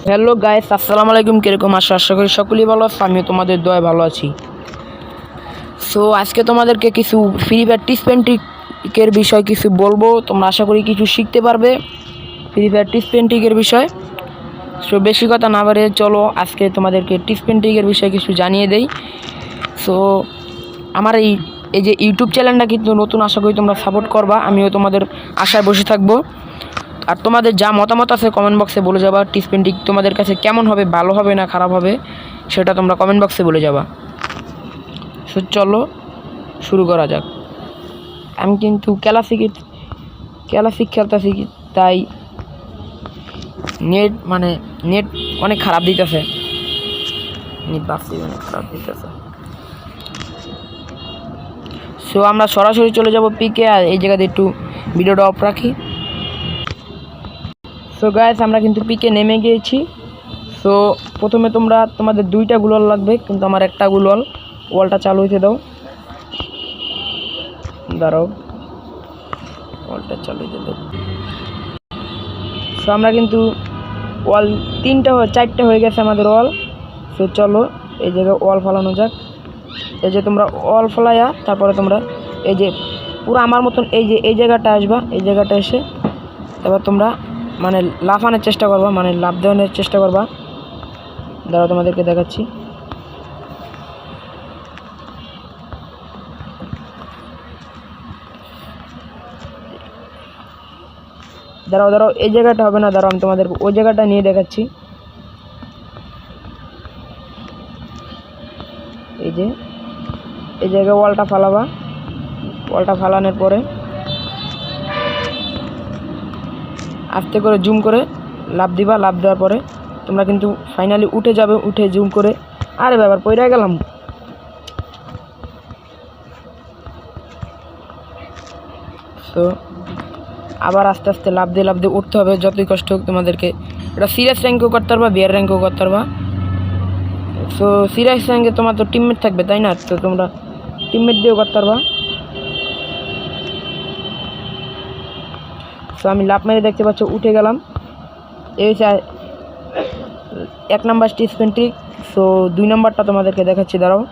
Hello guys, আসসালামু আলাইকুম। কিরকম আশা করি সকলেই ভালো আছো। আমিও তোমাদের দয়ায় ভালো আছি। সো আজকে তোমাদেরকে কিছু ফ্রি ফায়ার টিপস এন্ড ট্রিকের বিষয় কিছু বলবো। তোমরা আশা করি কিছু শিখতে পারবে ফ্রি ফায়ার টিপস এন্ড ট্রিকের বিষয়। সো বেশি কথা না বাড়িয়ে চলো আজকে তোমাদেরকে টিপস এন্ড ট্রিকের বিষয়ে কিছু জানিয়ে দেই। সো আমার এই যে ইউটিউব চ্যানেলটা কিন্তু নতুন, আশা করি তোমরা সাপোর্ট করবা। আমিও তোমাদের আশায় বসে থাকবো। আর তোমাদের যা মতামত আছে কমেন্ট বক্সে বলে যাবা। টিপস এন্ড ট্রিক তোমাদের কাছে কেমন হবে, ভালো হবে না খারাপ হবে, সেটা তোমরা কমেন্ট বক্সে বলে যাবা। সো চলো শুরু করা যাক। আমি কিন্তু ক্লাসিক খেলতেছি, তাই নেট অনেক খারাপ দিতেছে। সো আমরা সরাসরি চলে যাব পিকে। আর এই জায়গাতে একটু ভিডিওটা অফ রাখি। সো গাইস, আমরা কিন্তু পিকে নেমে গিয়েছি। সো প্রথমে তোমাদের দুইটা গুলল লাগবে, কিন্তু আমার একটা গুলল। ওয়ালটা চালু হইতে দাও, দাঁড়াও, ওয়ালটা চালু হইতে দাও। সো আমরা কিন্তু ওয়াল চারটে হয়ে গেছে আমাদের ওয়াল। সো চলো এই জায়গায় ওয়াল ফলানো যাক। এই যে তোমরা ওয়াল ফলাইয়া তারপরে তোমরা এই যে পুরো আমার মতন এই জায়গাটা আসবা। এই জায়গাটা এসে তারপর তোমরা লাফানোর চেষ্টা করবা, লাফ দেওয়ানোর চেষ্টা করবা। দাঁড়াও তোমাদেরকে দেখাচ্ছি। দাঁড়াও, এই জায়গাটা হবে না, দাঁড়াও আমি তোমাদেরকে ওই জায়গাটা নিয়ে দেখাচ্ছি। এই জায়গায় ওয়ালটা ফালাবা। ওয়ালটা ফালানোর পরে আস্তে করে জুম করে লাফ দিবা। লাফ দেওয়ার পরে তোমরা কিন্তু ফাইনালি উঠে যাবে। উঠে জুম করে, আরে ব্যাপার পইরা গেলাম। তো আবার আস্তে আস্তে লাফ দিয়ে উঠতে হবে। যতই কষ্ট হোক তোমাদেরকে। এটা সিরিয়াস র্যাঙ্কও করতে পারবা, বিয়ার র্যাঙ্কও করতে পারবা। সো সিরিয়াস র্যাঙ্কে তোমার তো টিমমেট থাকবে, তাই না? তো তোমরা টিমমেট দিয়েও করতে পারবা। সো আমি লাফ মেরে দেখতে পাচ্ছ উঠে গেলাম। এই হচ্ছে 1 number tips and trick. So 2 নাম্বারটা তোমাদেরকে দেখাচ্ছি, দাঁড়াও।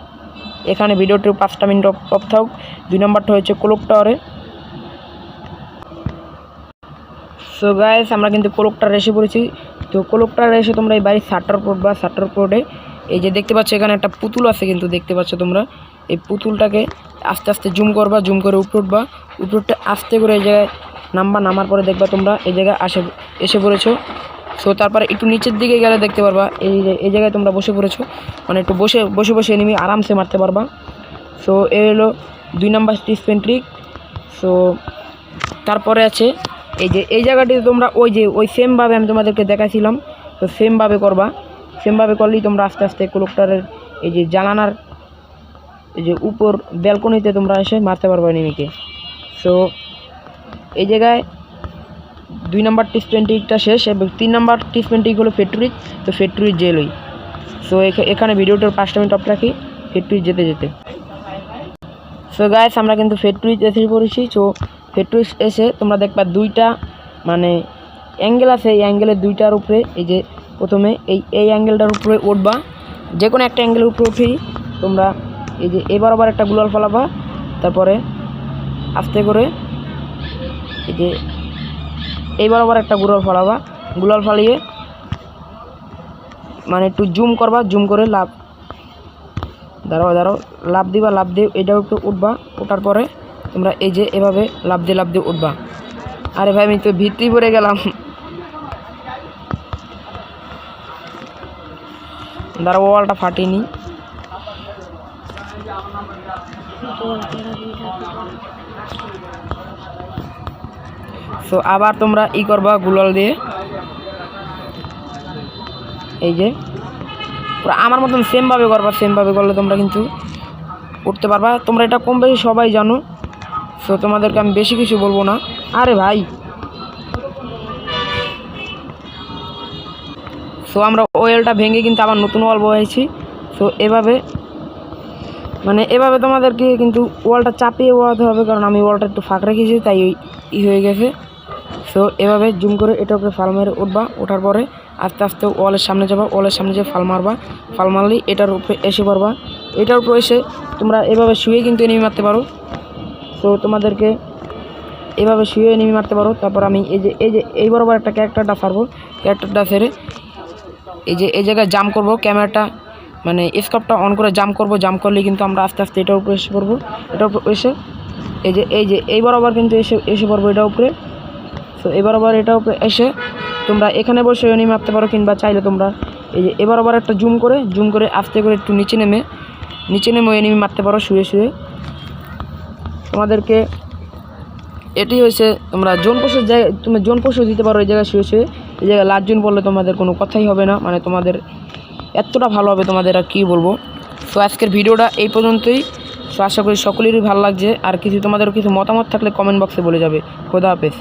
এখানে ভিডিওটি 5টা মিনিট অফ থাক। 2 নাম্বারটা হচ্ছে ক্লক টাওয়ারে। সো গাইস, আমরা কিন্তু ক্লক টাওয়ারে এসে পড়েছি। তো ক্লক টাওয়ারে এসে তোমরা এই বাড়ির শাটার পোর্টে এই যে দেখতে পাচ্ছ এখানে একটা পুতুল আছে, কিন্তু দেখতে পাচ্ছ তোমরা এই পুতুলটাকে আস্তে আস্তে জুম করবা। জুম করে উপরে উঠবা। উপরে আস্তে করে এই জায়গায় নামার পরে দেখবা তোমরা এই জায়গায় এসে পড়েছো। সো তারপরে একটু নিচের দিকে গেলে দেখতে পারবা এই জায়গায় তোমরা বসে পড়েছো। একটু বসে এনিমি আরামসে মারতে পারবা। সো এই হলো 2 number tips and trick. So তারপরে আছে এই জায়গাটিতে তোমরা ওই সেমভাবে আমি তোমাদেরকে দেখাইছিলাম। তো সেমভাবে করবা। সেমভাবে করলেই তোমরা আস্তে আস্তে ক্লকটারের এই যে জানালার এই যে উপর ব্যালকনিতে তোমরা এসে মারতে পারবা এনিমিকে। সো এই জায়গায় 2 নাম্বার টিপস এন্ড ট্রিকটা শেষ। এবং 3 নাম্বার টিপস এন্ড ট্রিক হলো ফ্যাক্টরি। তো ফ্যাক্টরি জেলই। সো এখানে ভিডিওটার 5টা মিনিট অফ রাখি ফ্যাক্টরি যেতে। সো গাইস, আমরা কিন্তু ফ্যাক্টরি এসে পড়েছি। সো ফ্যাক্টরি এসে তোমরা দেখবা 2টা অ্যাঙ্গেল আছে। এই অ্যাঙ্গেলের 2টার উপরে এই যে প্রথমে এই অ্যাঙ্গেলটার উপরে উঠবা। যে কোনো একটা অ্যাঙ্গেলের উপরে উঠেই তোমরা এই যে এবার আবার একটা গুলাল ফলাবা। তারপরে আস্তে করে এই যে এইবার আবার একটা গুলাল ফলাবা। গুলাল ফালিয়ে একটু জুম করবা। জুম করে দাঁড়াও লাফ দিবা। লাফ দিয়ে এটার উপরে উঠবা। ওঠার পরে তোমরা এই যে এভাবে লাফ দিয়ে উঠবা। আরে ভাই, আমি তো ভিতরেই পড়ে গেলাম। দাঁড়াও, ওয়ালটা ফাটিনি। সো আবার তোমরা করবা গুলাল দিয়ে। এই যে পুরো আমার মতন সেমভাবে করবা। সেমভাবে করলে তোমরা কিন্তু উঠতে পারবা। তোমরা এটা কম বেশি সবাই জানো। সো তোমাদেরকে আমি বেশি কিছু বলবো না। আরে ভাই, সো আমরা ওয়েলটা ভেঙে কিন্তু আবার নতুন ওয়াল বসাইছি। সো এভাবে এভাবে তোমাদেরকে কিন্তু ওয়ালটা চাপিয়ে ওয়াতে হবে, কারণ আমি ওয়ালটা একটু ফাঁক রেখেছি, তাই হয়ে গেছে। সো এভাবে জুম করে এটার উপরে ফাল মেরে উঠবা। ওঠার পরে আস্তে আস্তে ওয়ালের সামনে যাবা, ওয়ালের সামনে যে ফাল মারবা, ফাল মারলেই এটার উপরে এসে পড়বা। এটার উপরে এসে তোমরা এভাবে শুয়ে কিন্তু এনিমি মারতে পারো। তো তোমাদেরকে এভাবে শুয়ে এনিমি মারতে পারো। তারপর আমি এই বরাবর একটা ক্যারেক্টারটা পারবো, ক্যারেক্টারটা ফেরে এই জায়গায় জাম্প করবো, ক্যামেরাটা মানে স্কোপটা অন করে জাম্প করবো। জাম্প করলে কিন্তু আমরা আস্তে আস্তে এটার উপরে এসে পড়বো। এটার উপরে এসে এই বরাবর কিন্তু এসে পড়বো এটার উপরে। তো এবার আবার এটার উপরে এসে তোমরা এখানে বসে এনিমি মারতে পারো, কিংবা চাইলে তোমরা এবার আবার একটা জুম করে আস্তে করে একটু নিচে নেমে এনিমি মারতে পারো শুয়ে শুয়ে। তোমাদেরকে এটি হয়েছে তোমরা জোন পোষের জায়গায় তুমি জোন পোষও দিতে পারো। এই জায়গায় শুয়ে এই জায়গায় লাস্ট জোন পড়লে তোমাদের কোনো কথাই হবে না, মানে তোমাদের এতটা ভালো হবে তোমাদের আর কী বলবো। তো আজকের ভিডিওটা এই পর্যন্তই। তো আশা করি সকলেরই ভালো লাগছে। আর তোমাদের কিছু মতামত থাকলে কমেন্ট বক্সে বলে যাবে। খোদা হাফেজ।